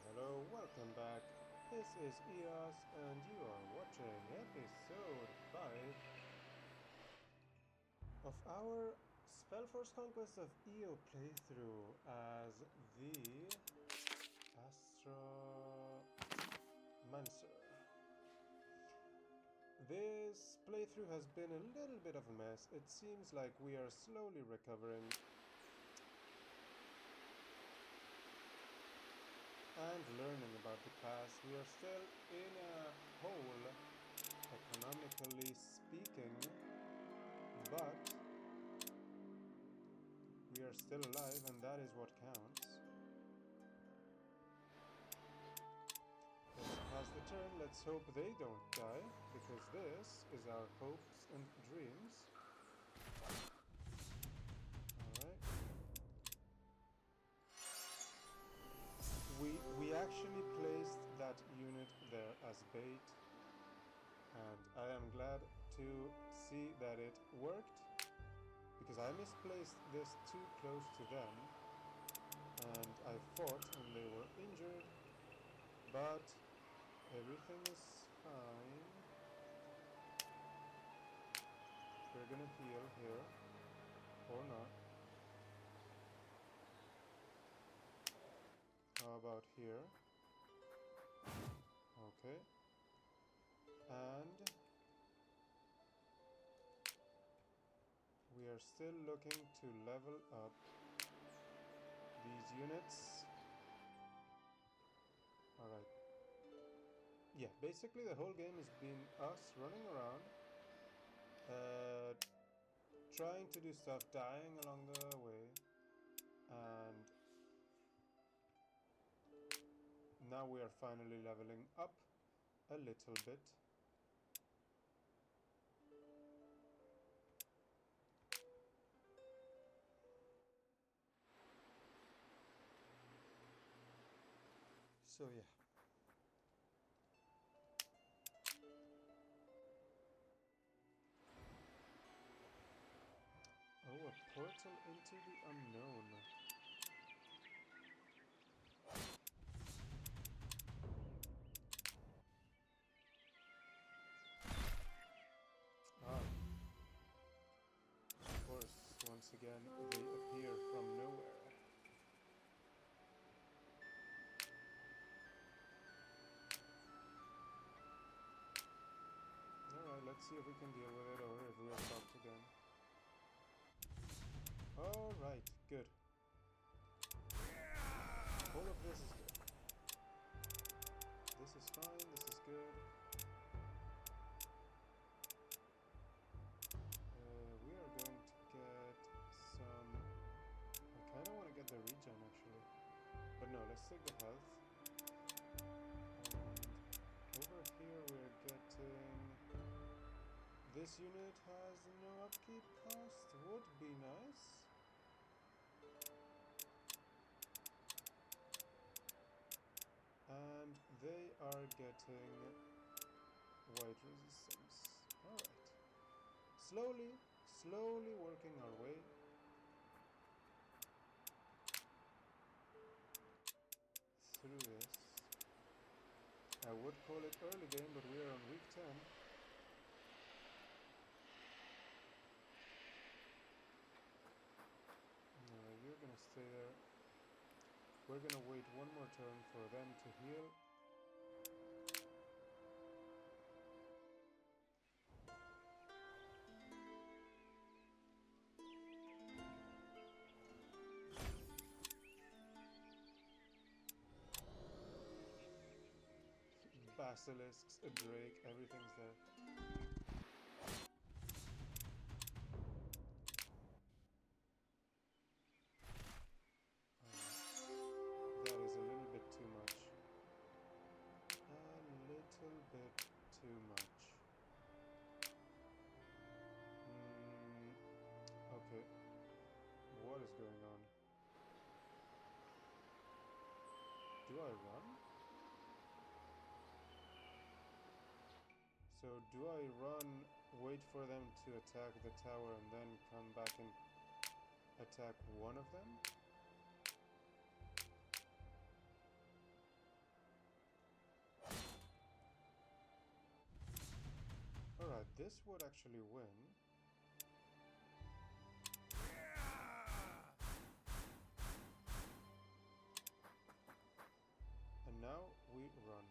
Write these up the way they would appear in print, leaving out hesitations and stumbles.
Hello, welcome back. This is Eos, and you are watching episode 5 of our Spellforce Conquest of Eo playthrough as the Astromancer. This playthrough has been a little bit of a mess. It seems like we are slowly recovering and learning about the past. We are still in a hole, economically speaking, but we are still alive, and that is what counts. Let's pass the turn. Let's hope they don't die, because this is our hopes and dreams. Alright. We actually placed that unit there as bait, and I am glad to see that it worked, because I misplaced this too close to them, and I fought and they were injured, but everything is fine. We're gonna heal here, or not. How about here? Okay. And we are still looking to level up these units. Alright. Yeah, basically the whole game has been us running around, trying to do stuff, dying along the way, and now we are finally leveling up a little bit. So yeah. Oh, a portal into the unknown. Ah, of course, once again, they appear from nowhere. Alright, let's see if we can deal with it or if we're fucked again. Alright, good. All of this is good. This is fine, this is good. We are going to get some... I kind of want to get the regen actually. But no, let's take the health. And over here we're getting... This unit has no upkeep cost, would be nice. And they are getting white resistance. Alright. Slowly working our way. Through this. I would call it early game, but we are on week 10. No, you're gonna stay there. We're gonna wait one more turn for them to heal. Basilisks, a drake, everything's there. That is a little bit too much. A little bit too much. Okay. What is going on? Do I run? So do I run, wait for them to attack the tower and then come back and attack one of them? this would actually win. And now we run.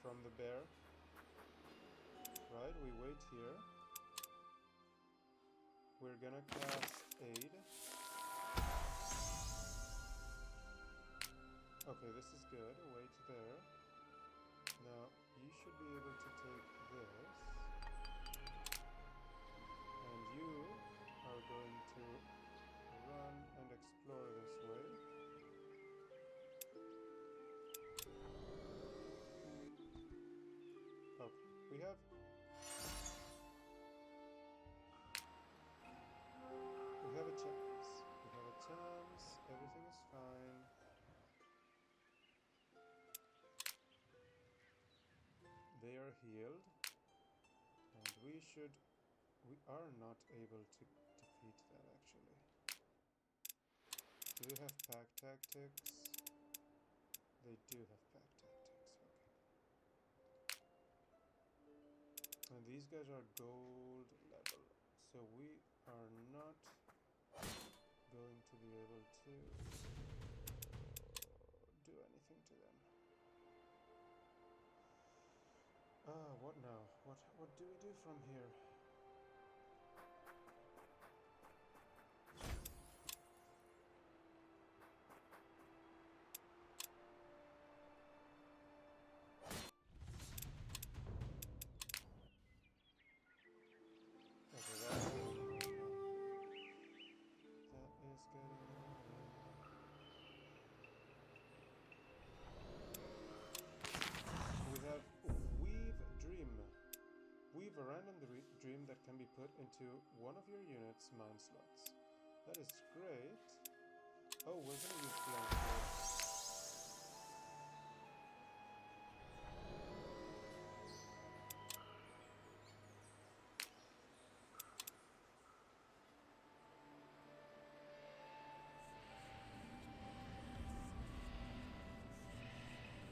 From the bear. Right, we wait here. We're gonna cast aid. Okay, this is good. Wait there. Now, you should be able to take this. And you are going to run and explore this way. Okay, we have a chance. We have a chance. Everything is fine. They are healed. And we are not able to defeat that actually. Do they have pack tactics? They do have pack tactics, okay. And these guys are gold level, so we are not going to be able to do anything to them. What now? What do we do from here? Okay, that is getting we have Weave a random dream that can be put into one of your unit's mind slots. That is great. Oh, we're gonna use blank here.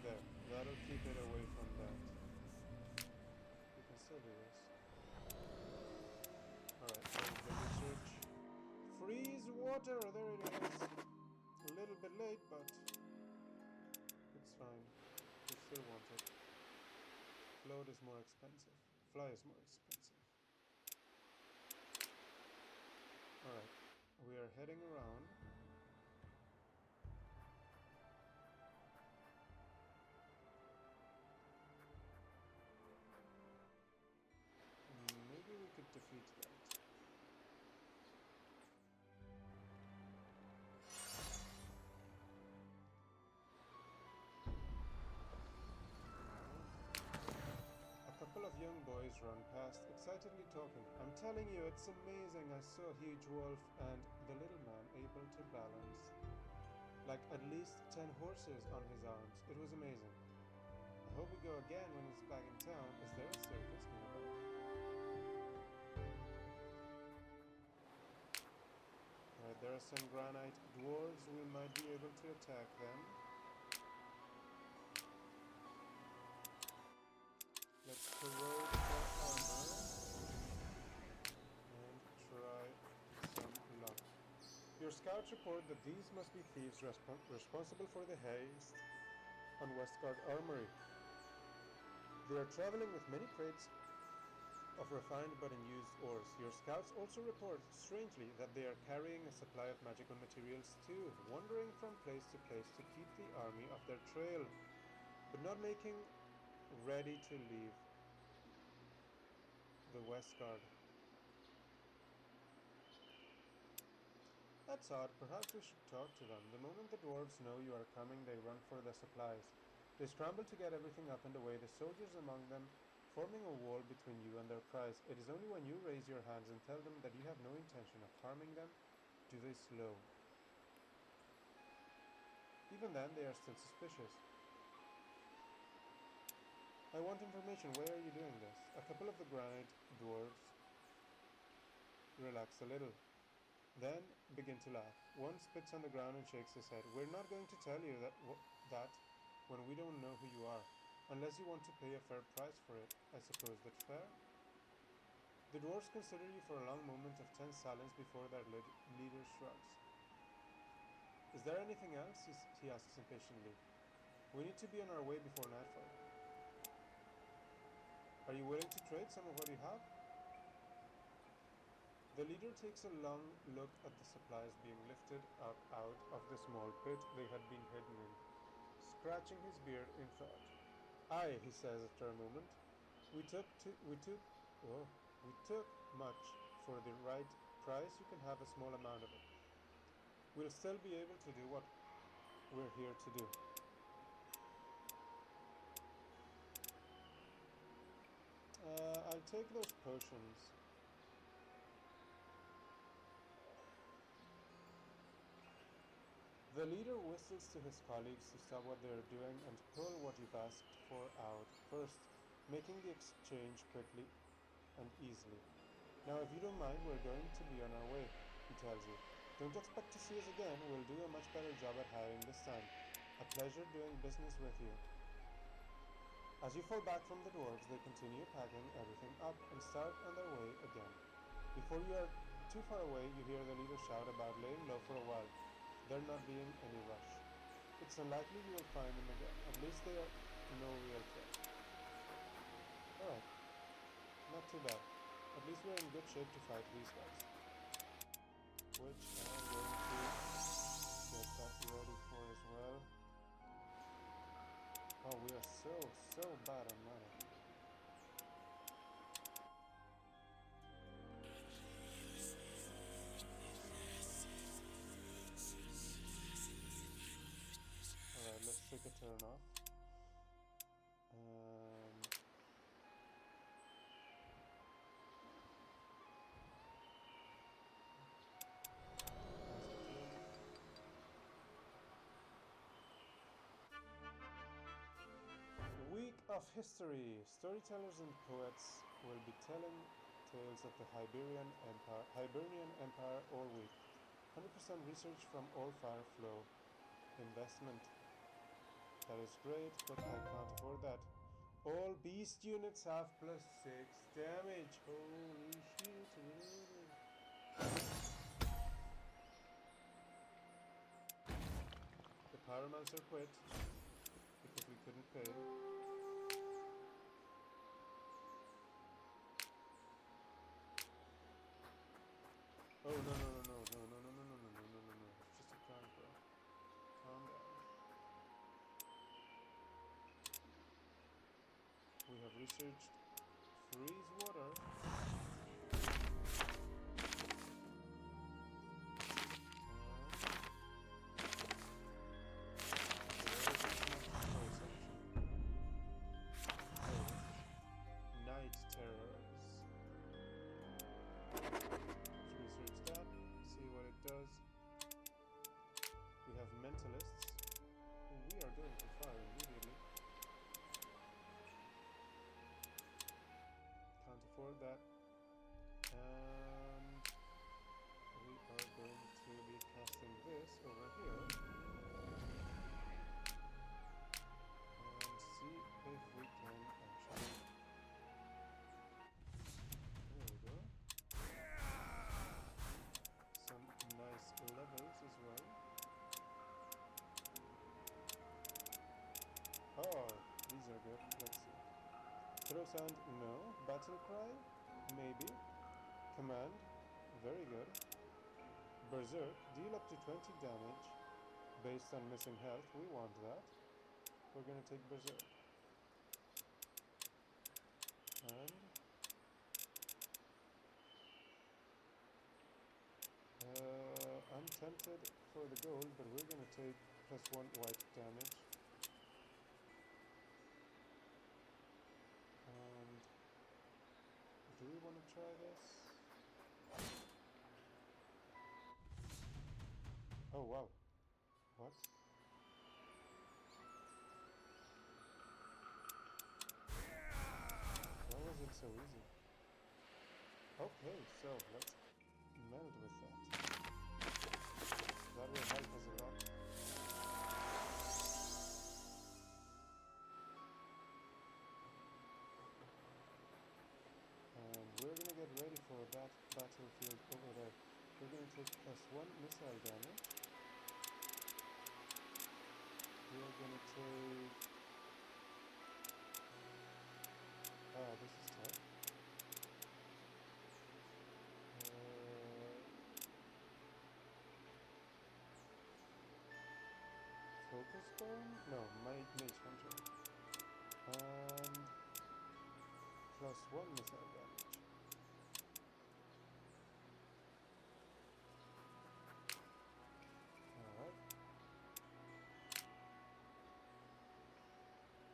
There, that'll keep it away from that. We can still do this. Alright, there's the research. Freeze water! There it is! A little bit late, but it's fine. We still want it. Float is more expensive. Fly is more expensive. Alright, we are heading around. Maybe we could defeat that. A couple of young boys run past, excitedly talking. I'm telling you, it's amazing. I saw a huge wolf and the little man able to balance like at least 10 horses on his arms. It was amazing. I hope we go again when he's back in town. Is there a circus nearby? Alright, there are some granite dwarves. We might be able to attack them. Let's corrode their armor and try some luck. Your scouts report that these must be thieves responsible for the haste on Westguard Armory. They are traveling with many crates of refined but unused ores. Your scouts also report, strangely, that they are carrying a supply of magical materials too, wandering from place to place to keep the army off their trail, but not making ready to leave the Westguard. That's odd. Perhaps we should talk to them. The moment the dwarves know you are coming, they run for the supplies. They scramble to get everything up and away, the soldiers among them forming a wall between you and their prize. It is only when you raise your hands and tell them that you have no intention of harming them do they slow. Even then, they are still suspicious. I want information. Why are you doing this? A couple of the granite dwarves relax a little, then begin to laugh. One spits on the ground and shakes his head. We're not going to tell you that when we don't know who you are. Unless you want to pay a fair price for it, I suppose that's fair? The dwarves consider you for a long moment of tense silence before their leader shrugs. Is there anything else? He asks impatiently. We need to be on our way before nightfall. Are you willing to trade some of what you have? The leader takes a long look at the supplies being lifted up out of the small pit they had been hidden in, scratching his beard in thought. Aye, he says after a moment. We took much. For the right price, you can have a small amount of it. We'll still be able to do what we're here to do. I'll take those potions. The leader whistles to his colleagues to stop what they're doing and pull what you've asked for out first, making the exchange quickly and easily. Now, if you don't mind, we're going to be on our way, he tells you. Don't expect to see us again. We'll do a much better job at hiding this time. A pleasure doing business with you. As you fall back from the dwarves, they continue packing everything up and start on their way again. Before you are too far away, you hear the leader shout about laying low for a while, there not being any rush. It's unlikely you will find them again. At least they are no real threat. Alright, not too bad. At least we're in good shape to fight these guys. Which I'm going to get that ready for as well. Oh, we are so bad on mana. Alright, let's take a turn off. Week of History. Storytellers and poets will be telling tales of the Hibernian Empire all week. 100% research from all fire flow. Investment. That is great, but I can't afford that. All beast units have +6 damage. Holy shit. The Pyromancer quit because we couldn't pay. Oh, no. It's just a prank, bro. Calm down. We have researched freeze water. Night terrors. Let's research that, see what it does. We have mentalists. We are going to fire immediately. Can't afford that. And we are going to be casting this over here. And see if we can actually... There we go. Some nice levels as well. Oh, these are good. Let's see. Throw sound, no. Battle cry, maybe. Command, very good. Berserk, deal up to 20 damage based on missing health. We want that. We're gonna take Berserk. And I'm tempted for the gold, but we're gonna take +1 white damage. And do we want to try this? Oh wow. What? Why was it so easy? Okay, so let's meld with that. That will help us a lot. take +1 missile damage. We are gonna take... Ah, this is tough. Focus Bone? No, Mage Hunter. And +1 missile damage. Alright.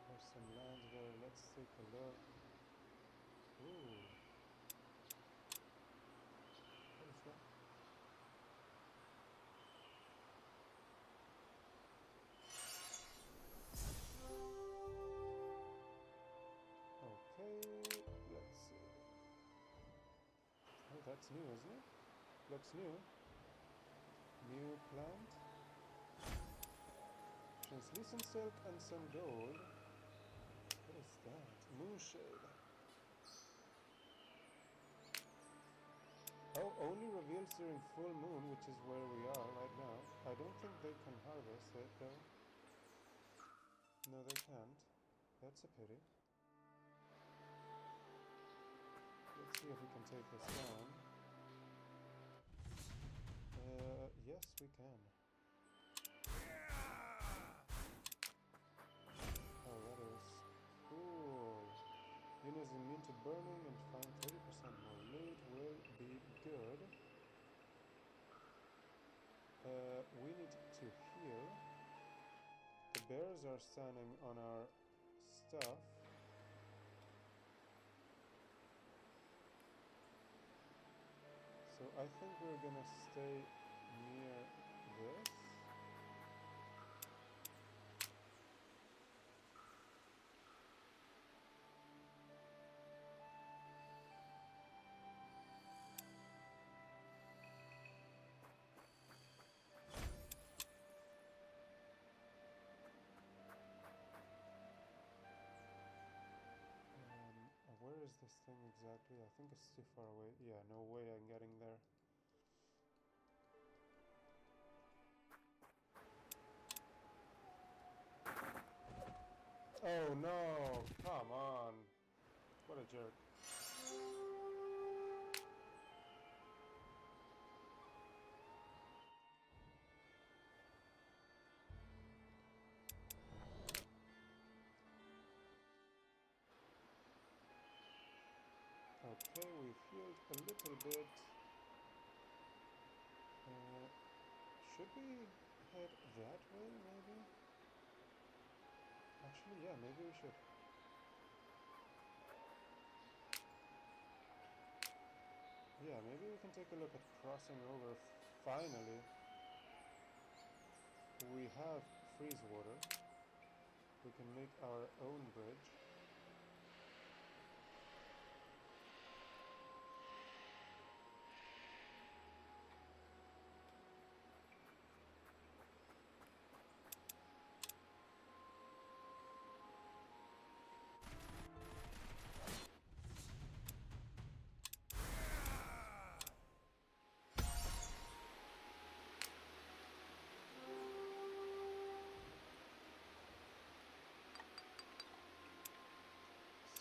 There's some land there. Let's take a look. Ooh. What is that? Okay, let's see. Oh, that's new, isn't it? Looks new. New plant. Translucent silk and some gold. What is that? Moonshade. Oh, only reveals during full moon, which is where we are right now. I don't think they can harvest it though. No, they can't. That's a pity. Let's see if we can take this down. Yes, we can. Oh, that is cool. Unit is immune to burning and find 30% more loot will be good. We need to heal. The bears are standing on our stuff. So I think we're gonna stay near this. Where is this thing exactly? I think it's too far away. Yeah, no way I'm getting there. Oh no! Come on! What a jerk. Okay, we've healed a little bit. Should we head that way, maybe? Actually, yeah, maybe we should. Yeah, maybe we can take a look at crossing over. Finally, we have freeze water. We can make our own bridge.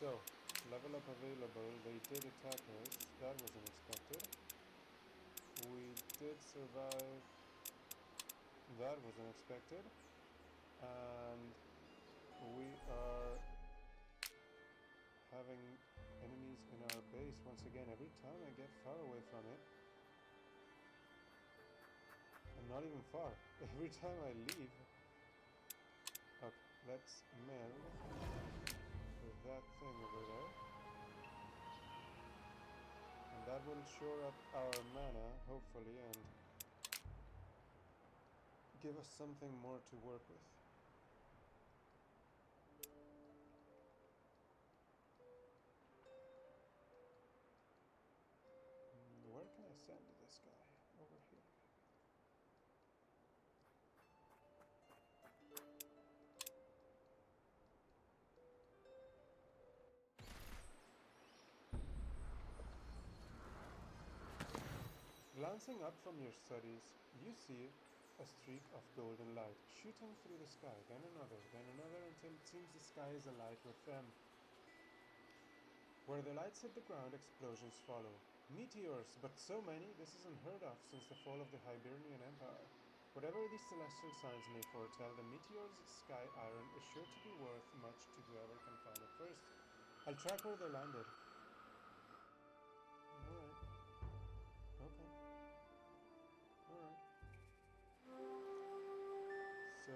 So, level up available. They did attack us. That was unexpected. We did survive. That was unexpected. And we are having enemies in our base once again. Every time I get far away from it, and not even far. Every time I leave. Okay, let's meld with that thing over there. And that will shore up our mana, hopefully, and give us something more to work with. Where can I send this guy? Over here. Glancing up from your studies, you see a streak of golden light shooting through the sky, then another, until it seems the sky is alight with them. Where the lights hit the ground, explosions follow. Meteors, but so many, this is unheard of since the fall of the Hibernian Empire. Whatever these celestial signs may foretell, the meteor's sky iron is sure to be worth much to whoever can find it first. I'll track where they landed. Alright. Okay. Alright. So,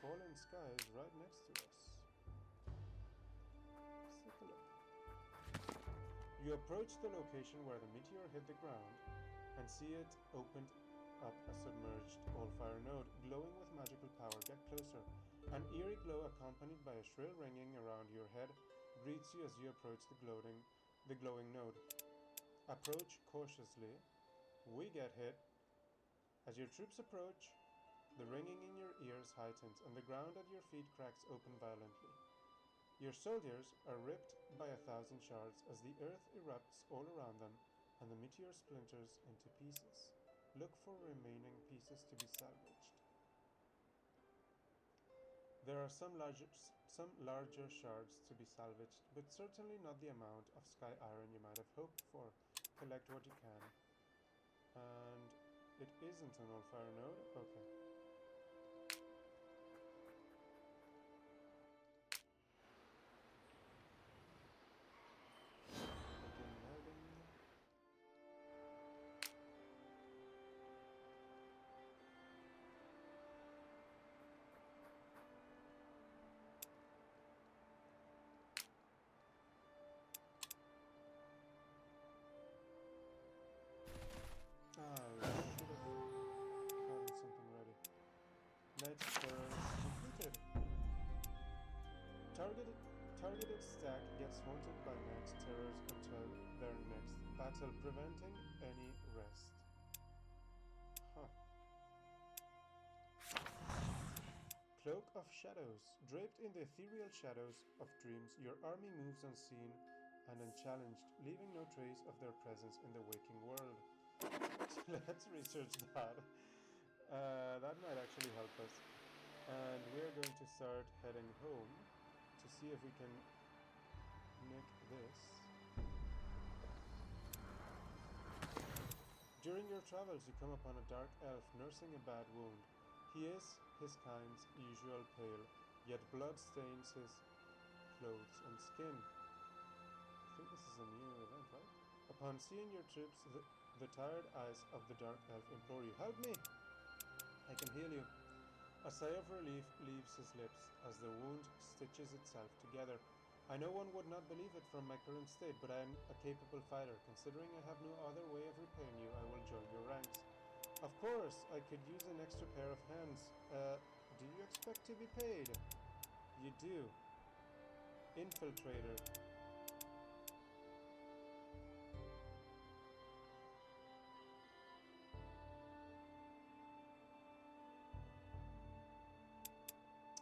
fallen sky is right next to us. Let's take a look. You approach the location where the meteor hit the ground and see it opened up a submerged all-fire node glowing with magical power. Get closer. An eerie glow accompanied by a shrill ringing around your head greets you as you approach the glowing node. Approach cautiously. We get hit. As your troops approach, the ringing in your ears heightens and the ground at your feet cracks open violently. Your soldiers are ripped by 1,000 shards as the earth erupts all around them and the meteor splinters into pieces. Look for remaining pieces to be salvaged. There are some larger shards to be salvaged, but certainly not the amount of sky iron you might have hoped for. Collect what you can. And it isn't an all-fire node? Okay. I should have gotten something ready. Night Terrors completed. Targeted stack gets haunted by night terrors until their next battle, preventing any rest. Huh. Cloak of Shadows. Draped in the ethereal shadows of dreams, your army moves unseen and unchallenged, leaving no trace of their presence in the waking world. Let's research that. That might actually help us. And we're going to start heading home to see if we can nick this. During your travels, you come upon a dark elf nursing a bad wound. He is his kind's usual pale, yet blood stains his clothes and skin. I think this is a new event, right? Upon seeing your troops, the tired eyes of the dark elf implore you, "Help me! I can heal you." A sigh of relief leaves his lips as the wound stitches itself together. I know one would not believe it from my current state, but I am a capable fighter. Considering I have no other way of repaying you, I will join your ranks. Of course, I could use an extra pair of hands. Do you expect to be paid? You do. Infiltrator.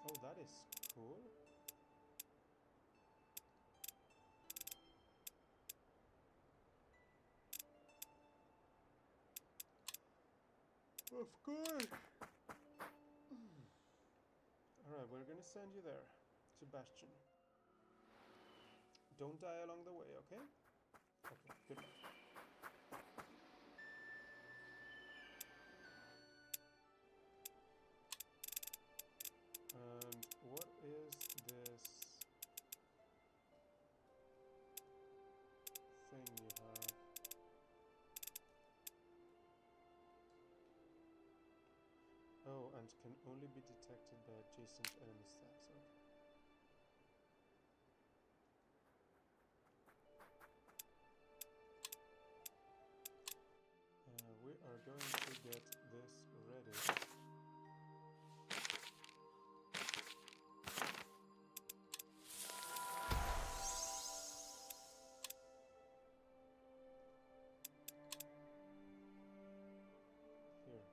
Oh, that is cool. Of course. Alright, we're gonna send you there, to Bastion. Don't die along the way, okay? Okay, good luck. And what is this thing you have? Oh, and can only be detected by adjacent enemy stats. Okay. We are going to get this ready. Here.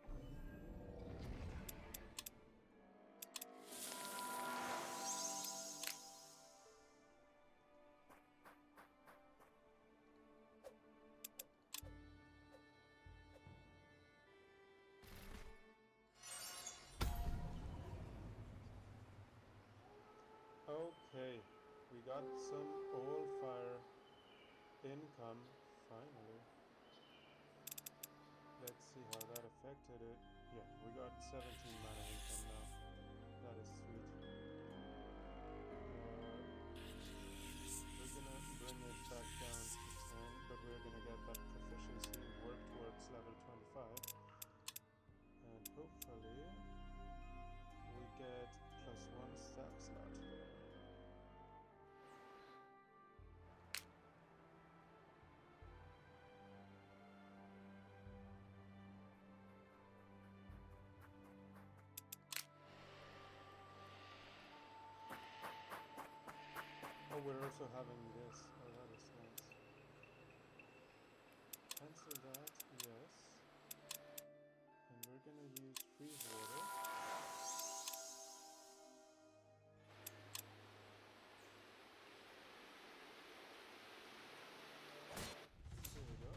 got some all fire income finally. Let's see how that affected it. Yeah, we got 17 mana income now. That is sweet. We're gonna bring it back down to 10, but we're gonna get that proficiency and work towards level 25. And hopefully we get +1 stab slot. Oh, we're also having this. Oh, that is nice. Cancel that, yes. And we're gonna use freeze water. There we go.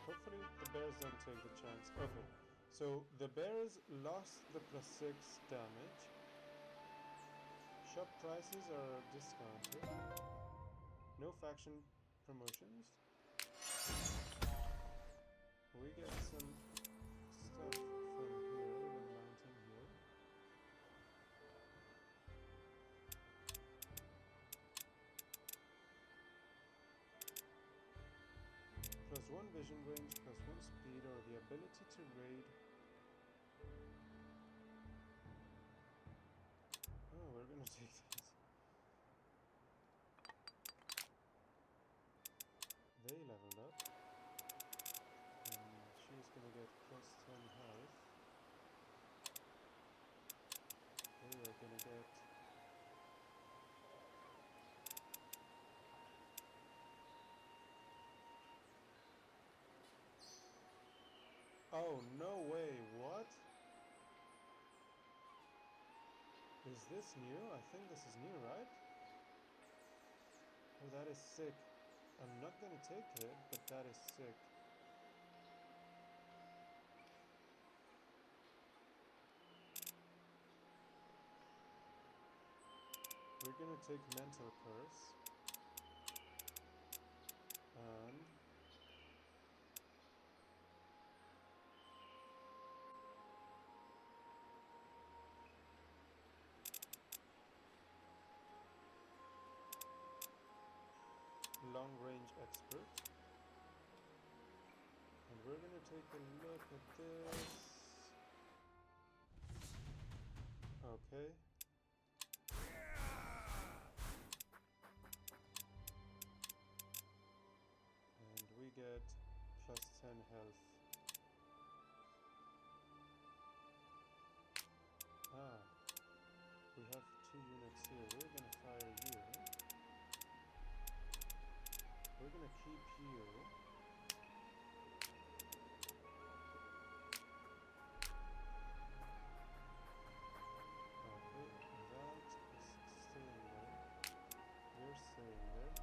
Hopefully the bears don't take the chance. Okay, so the bears lost the +6 damage. Shop prices are discounted. No faction promotions. We get some stuff from here, the mountain here. +1 vision range, +1 speed, or the ability to raid. Oh, we're gonna take this. They leveled up. And she's gonna get +10 health. They are gonna get... Oh, no way, what? Is this new? I think this is new, right? Oh, that is sick. I'm not gonna take it, but that is sick. We're gonna take Mental Curse. And... Long Range Expert. And we're gonna take a look at this. Okay. And we get +10 health. Ah. We have 2 units here. We're gonna fire you. We're gonna keep you. Okay, that is staying there. You're staying there.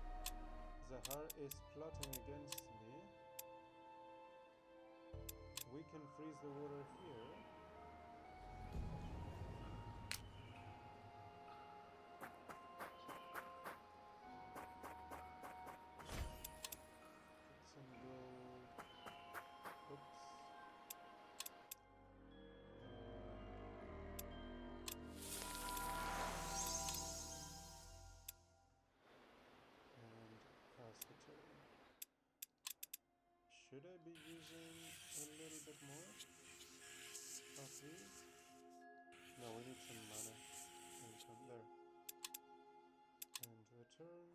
Zahar is plotting against me. We can freeze the water here. Get some gold. Oops. And pass the turn. Should I be using a little bit more of these? No, we need some mana. Income there. And return.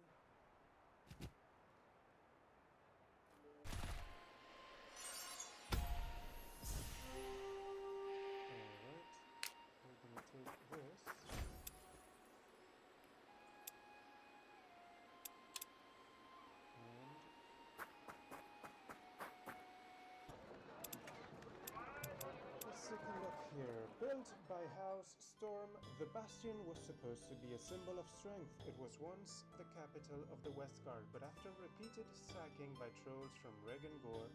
Alright. We're gonna take this. And let's take a look here. Built by House Storm, the Bastion was supposed to be a symbol of strength. It was once the capital of the Westguard, but after repeated sacking by trolls from Regengor,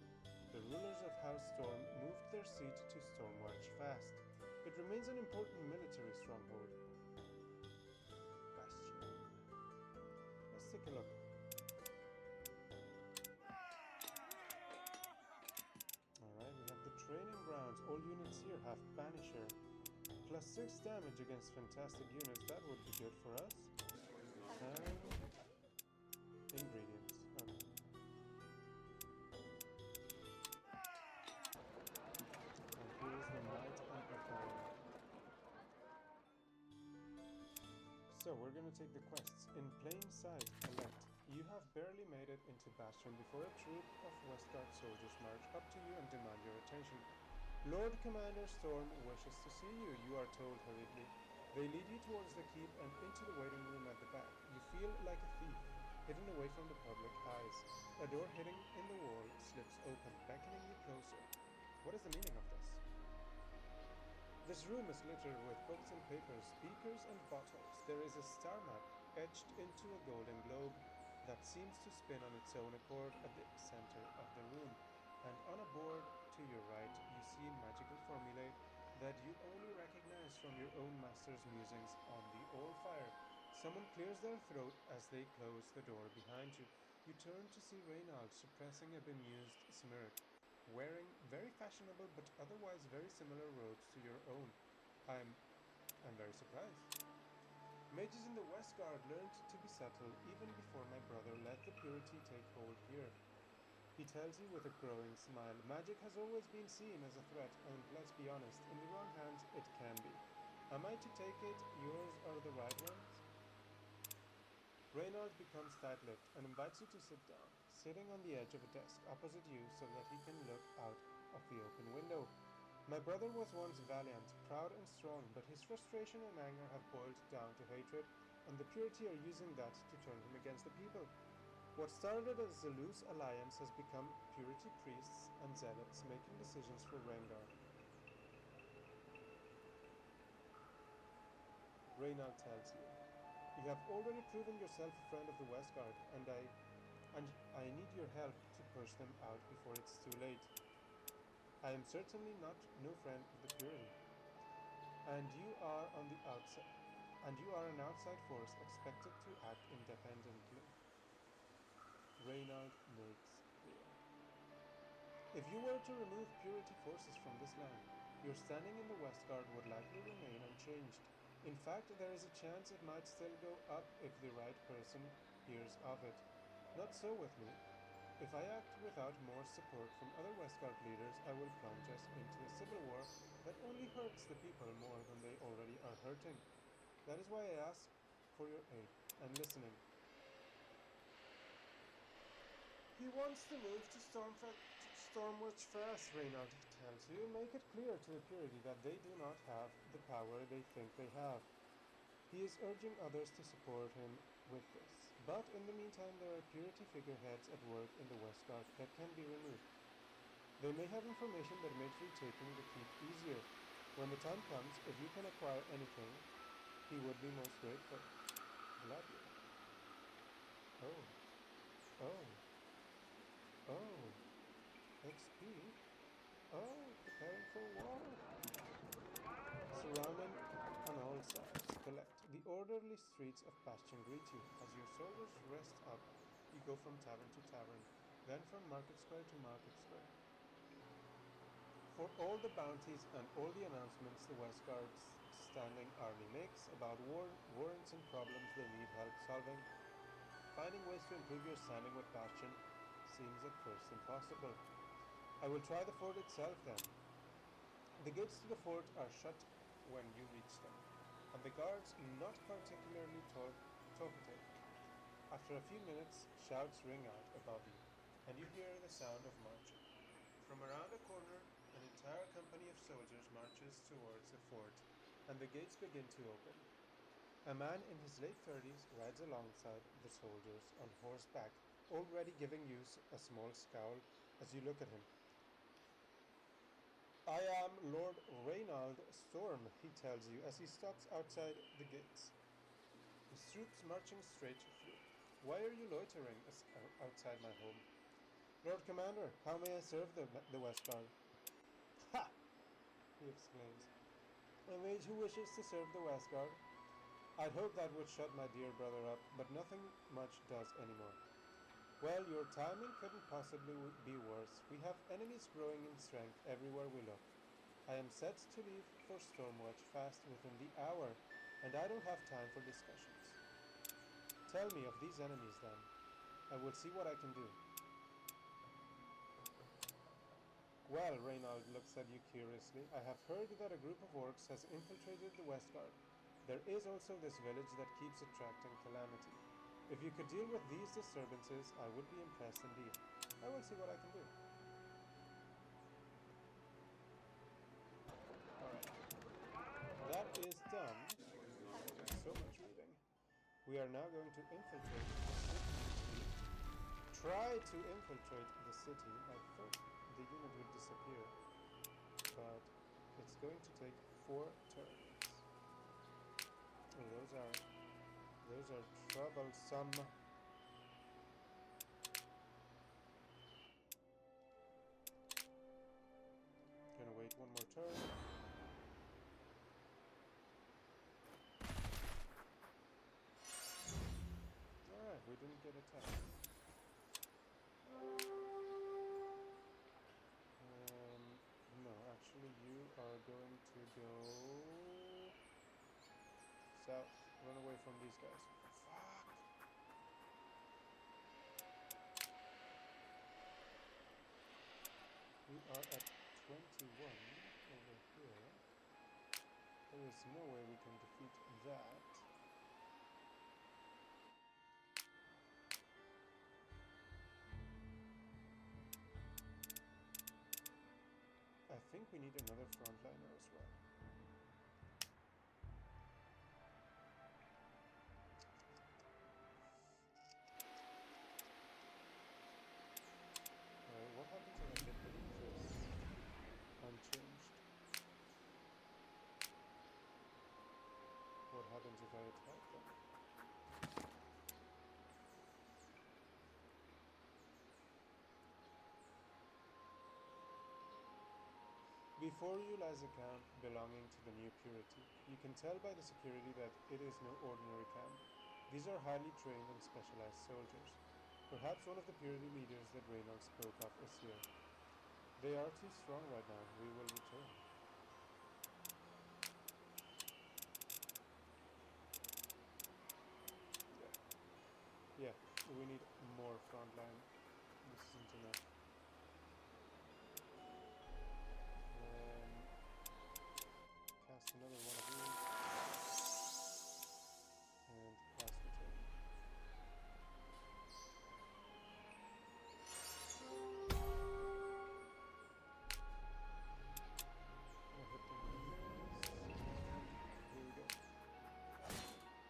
the rulers of House Storm moved their seat to Stormwatch Fast. It remains an important military stronghold. take a look. Alright, we have the training grounds. All units here have Banisher. Plus 6 damage against fantastic units. That would be good for us. And ingredients. Okay. And here is the Might Amplifier. So we're gonna take the quests. In plain sight, elect. You have barely made it into Bastion before a troop of Westguard soldiers march up to you and demand your attention. Lord Commander Storm wishes to see you, you are told hurriedly. They lead you towards the keep and into the waiting room at the back. You feel like a thief, hidden away from the public eyes. A door hidden in the wall slips open, beckoning you closer. What is the meaning of this? This room is littered with books and papers, beakers and bottles. There is a star map etched into a golden globe that seems to spin on its own accord at the center of the room. And on a board to your right, you see magical formulae that you only recognize from your own master's musings on the old fire. Someone clears their throat as they close the door behind you. You turn to see Reynald suppressing a bemused smirk, wearing very fashionable but otherwise very similar robes to your own. I'm very surprised. Mages in the Westguard learned to be subtle even before my brother let the purity take hold here. He tells you with a growing smile, magic has always been seen as a threat, and let's be honest, in the wrong hands it can be. Am I to take it yours are the right ones? Reynald becomes tight-lipped and invites you to sit down, sitting on the edge of a desk opposite you so that he can look out of the open window. My brother was once valiant, proud and strong, but his frustration and anger have boiled down to hatred, and the purity are using that to turn him against the people. What started as a loose alliance has become purity priests and zealots making decisions for Rengar. Reynald tells you, you have already proven yourself a friend of the Westguard, and I need your help to push them out before it's too late. I am certainly no friend of the purity, and you are on the outside, and you are an outside force expected to act independently. Reynald makes clear. If you were to remove purity forces from this land, your standing in the Westguard would likely remain unchanged. In fact, there is a chance it might still go up if the right person hears of it. Not so with me. If I act without more support from other Westguard leaders, I will plunge us into a civil war that only hurts the people more than they already are hurting. That is why I ask for your aid and listening. He wants to move to Stormwatch fast, Reynald tells you. Make it clear to the purity that they do not have the power they think they have. He is urging others to support him with this. But in the meantime, there are purity figureheads at work in the Westguard that can be removed. They may have information that makes retaking the keep easier. When the time comes, if you can acquire anything, he would be most grateful. Gladly. Oh. Oh. Oh. XP? Oh, preparing for war. Surrounding on all sides, collect. The orderly streets of Bastion greet you. As your soldiers rest up, you go from tavern to tavern, then from market square to market square. For all the bounties and all the announcements the Westguard's standing army makes about warrants and problems they need help solving, finding ways to improve your standing with Bastion seems at first impossible. I will try the fort itself then. The gates to the fort are shut when you reach them, and the guards not particularly talkative. After a few minutes, shouts ring out above you, and you hear the sound of marching. From around a corner, an entire company of soldiers marches towards the fort, and the gates begin to open. A man in his late 30s rides alongside the soldiers on horseback, already giving you a small scowl as you look at him. I am Lord Reynald Storm, he tells you as he stops outside the gates. His troops marching straight through. Why are you loitering outside my home? Lord Commander, how may I serve the Westguard? Ha! He exclaims. A mage who wishes to serve the Westguard? I'd hoped that would shut my dear brother up, but nothing much does anymore. Well, your timing couldn't possibly be worse. We have enemies growing in strength everywhere we look. I am set to leave for Stormwatch fast within the hour, and I don't have time for discussions. Tell me of these enemies then. I will see what I can do. Well, Reynald looks at you curiously. I have heard that a group of orcs has infiltrated the Westguard. There is also this village that keeps attracting calamity. If you could deal with these disturbances, I would be impressed indeed. I will see what I can do. Alright. That is done. So much reading. We are now going to infiltrate the city. Try to infiltrate the city. I thought the unit would disappear, but it's going to take 4 turns. Oh, those are troublesome. Gonna wait one more turn. Alright, we didn't get attacked. No, actually you are going to go south. Run away from these guys. Fuck! We are at 21 over here. There is no way we can defeat that. I think we need another frontliner as well. What happens if I get rid of this? Unchanged. What happens if I attack them? Before you lies a camp belonging to the New Purity. You can tell by the security that it is no ordinary camp. These are highly trained and specialized soldiers. Perhaps one of the Purity leaders that Reynolds spoke of is here. They are too strong right now. We will return. Yeah, we need more frontline. This isn't enough. Cast another one of these. And cast return. I'll hit them with this. Here we go.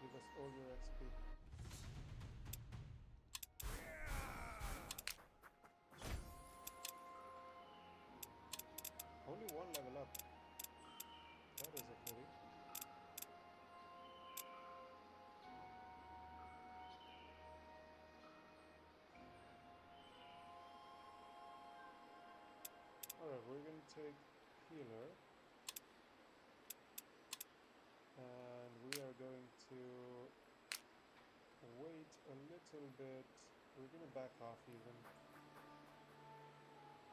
Give us all your XP. Only one level up. That is a pity. Alright, we're going to take healer. And we are going to wait a little bit. We're going to back off even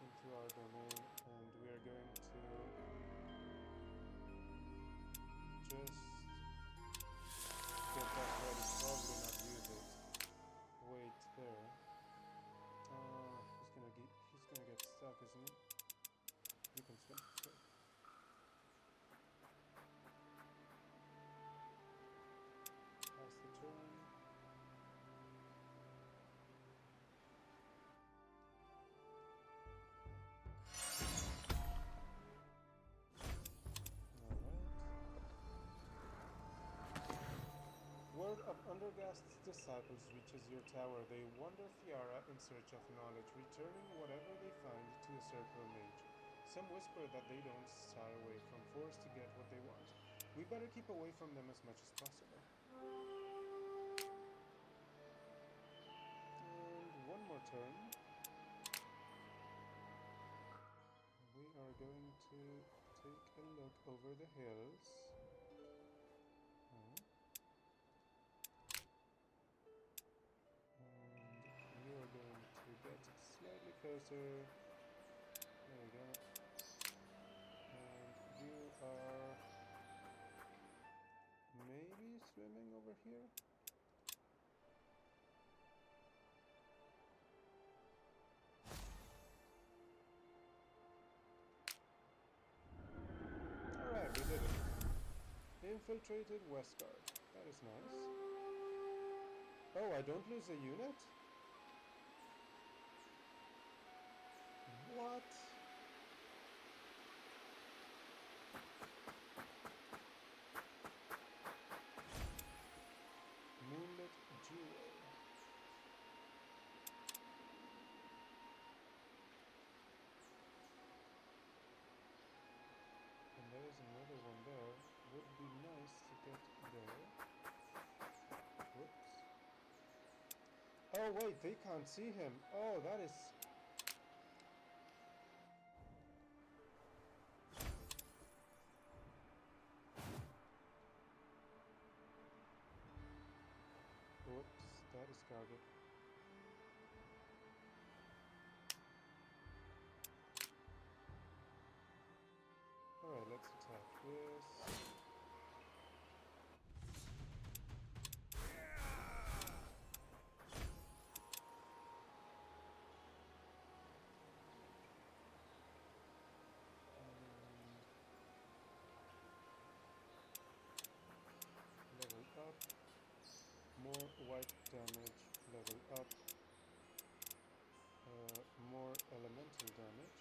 into our domain. And we are going to just get that ready. Probably not use it. Wait there. He's gonna get stuck, isn't he? You can swim. Okay. Pass the turn. Word of Undergast's disciples reaches your tower. They wander Fiara in search of knowledge, returning whatever they find to a circle mage. Some whisper that they don't shy away from force to get what they want. We better keep away from them as much as possible. And one more turn. We are going to take a look over the hills. closer. There we go. And you are maybe swimming over here? Alright, we did it. Infiltrated Westguard. That is nice. Oh, I don't lose a unit? What? Moonlit Jewel. And there is another one there. Would be nice to get there. Whoops. Oh wait, they can't see him. Oh, that is... Whoops, that is guarded. Alright, let's attack this. Level up. More white damage. Level up. More elemental damage.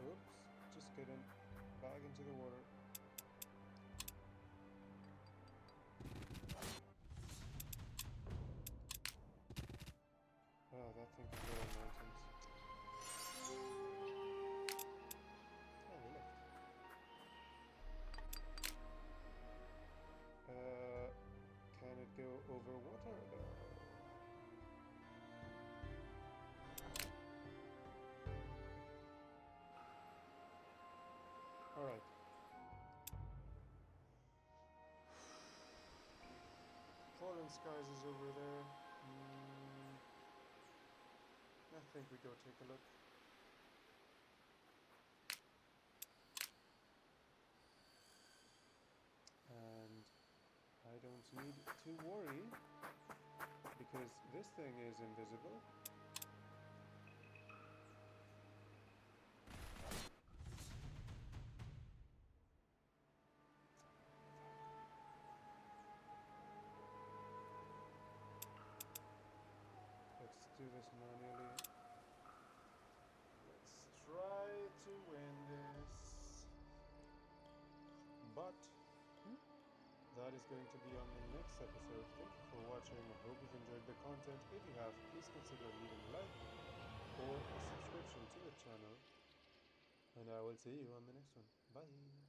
Oops, just kidding. Back into the water. Oh, that thing can go on mountains. Oh, we left. Can it go over water though? Alright. Fallen Skies is over there. I think we go take a look. And I don't need to worry because this thing is invisible. Let's do this manually. Let's try to win this. But that is going to be on the next episode. Thank you for watching. I hope you've enjoyed the content. If you have, please consider leaving a like or a subscription to the channel. And I will see you on the next one. Bye!